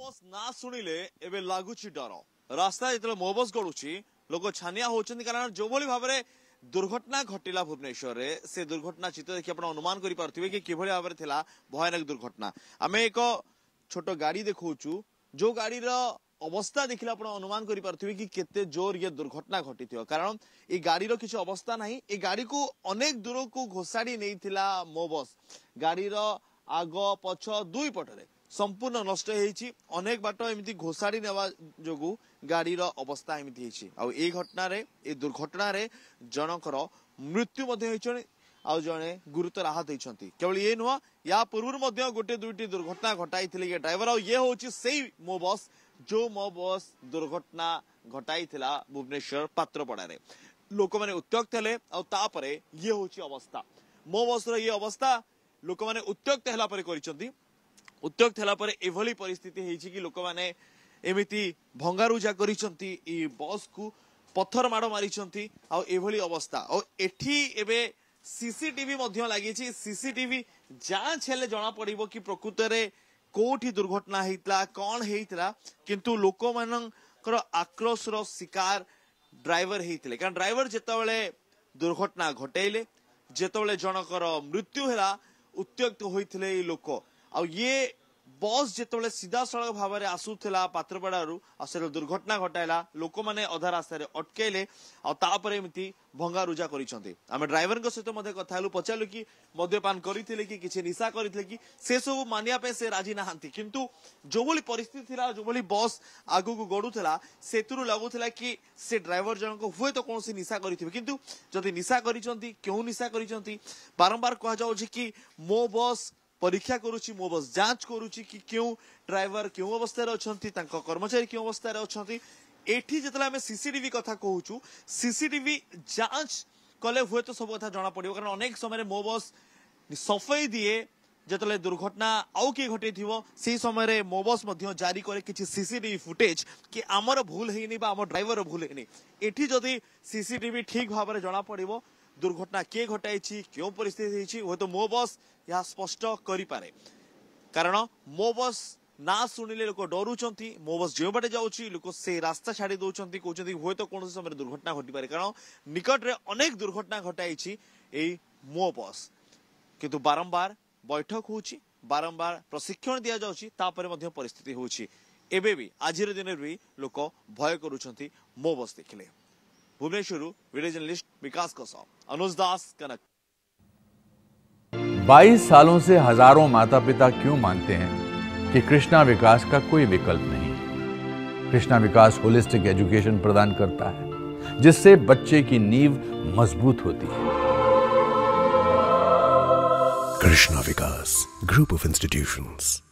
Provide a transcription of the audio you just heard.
बस ना शुणिले एवं लगुच डर रास्ता जो मो बस गड़ुची लोक छानिया होती कारण जो भाव में दुर्घटना घटिला भुवनेश्वर से दुर्घटना चित्र देखिए आप अनुमान करें कि किभली भाव में भयानक दुर्घटना आम एक छोट गाड़ी देखु जो गाड़ी अवस्था देखिए आप अनुमान करें कि केते जोर ये दुर्घटना घटी कारण ये गाड़ी किसी अवस्था ना ये गाड़ी को अनेक दूर को घोषाड़ी नहीं मो बस गाड़ी आग पछ दुई पटरे संपूर्ण नष्ट होती अनेक बाट एमती घोषाड़ी नेवा जो गाड़ी अवस्था एमती होती घटना ये दुर्घटना जनकर मृत्यु आउ जड़े गुरुतर आहत होती केवल ये नुह या पूर्व गोटे दुईटी दुर्घटना घटाई ड्राइवर ये हूँ से मो बस जो मो बस दुर्घटना घटाई भुवनेश्वर पात्रपड़ा लोक मैंने उत्त्यक्त हेले ये हूँ अवस्था मो बस ये अवस्था लोक मैंने उत्त्यक्त है उत्त्यक्त है एभली परिस्थिति है कि लोक मैंने एमती भंगारुजा कर बस को पत्थर माड़ मारी एभली अवस्था और एठी एबे सीसीटीवी लगी सीसीटीवी जांच हेले जना पड़िबो कि प्रकृत में कोठी दुर्घटना होता कौन होता किंतु लोक मानकर आक्रोश रो शिकार ड्राइवर होते कारण ड्राइवर जितेबाला दुर्घटना घटेले जितेबाला जनकर मृत्यु है उत्त्यक्त होते लोक आ ये बस जिते सीधा सड़क भाव में आसूला पात्रपड़ारू से दुर्घटना घटाइला लोक मैंने अधा रास्ता अटकैले आमती भंगारुजा कर ड्राइवर सहित कथा पचारू कि मद्यपान करते कि किसी निशा करते कि से सब मानिया से राजी ना किंतु जो भली परिस्थिति थी जो भली बस आग को गड़ूला से लगुला कि से ड्राइवर जनक हुए तो कौन निशा करेंगे किंतु जदि निशा क्यों निशा कर बारंबार कह कि मो बस परीक्षा करुच्ची मो बस जांच करुच्ची कि क्यों ड्राइवर क्यों अवस्था अच्छा कर्मचारी क्यों अवस्था अच्छा एठी जिते आम सीसीटीवी कथा कहूँ सीसीटीवी जांच कले हुए तो सब कथा जना पड़ो कारण अनेक समय मो बस सफाई दिए जिते दुर्घटना आउ किए घटे से समय मो बस जारी करे कि सीसीटीवी फुटेज कि आमर भूल है आम ड्राइवर भूल है एठी जदि सीसीटीवी ठीक भाव में जना पड़ो दुर्घटना किए घटाई क्यों परिस्थिति हूँ तो मो बस यह स्पष्ट करें कारण मो बस ना शुणिले लोक डरुंच मो बस जो बाटे जाऊँगी लोक से रास्ता छाड़ी दौरान कहते हुए तो कौन समय दुर्घटना घटी पारे कारण निकट में अनेक दुर्घटना घटाई मो बस किंतु बारंबार बैठक हो बारंबार प्रशिक्षण दि जाऊँगी परिस्थिति होची एबे भी आज दिन भी लोक भय करुँच मो बस देखिले भुवनेश्वर वीडियो जर्नलिस्ट विकास कौशल अनुज दास कनक 22 सालों से हजारों माता पिता क्यों मानते हैं कि कृष्णा विकास का कोई विकल्प नहीं। कृष्णा विकास होलिस्टिक एजुकेशन प्रदान करता है जिससे बच्चे की नींव मजबूत होती है। कृष्णा विकास ग्रुप ऑफ इंस्टीट्यूशंस।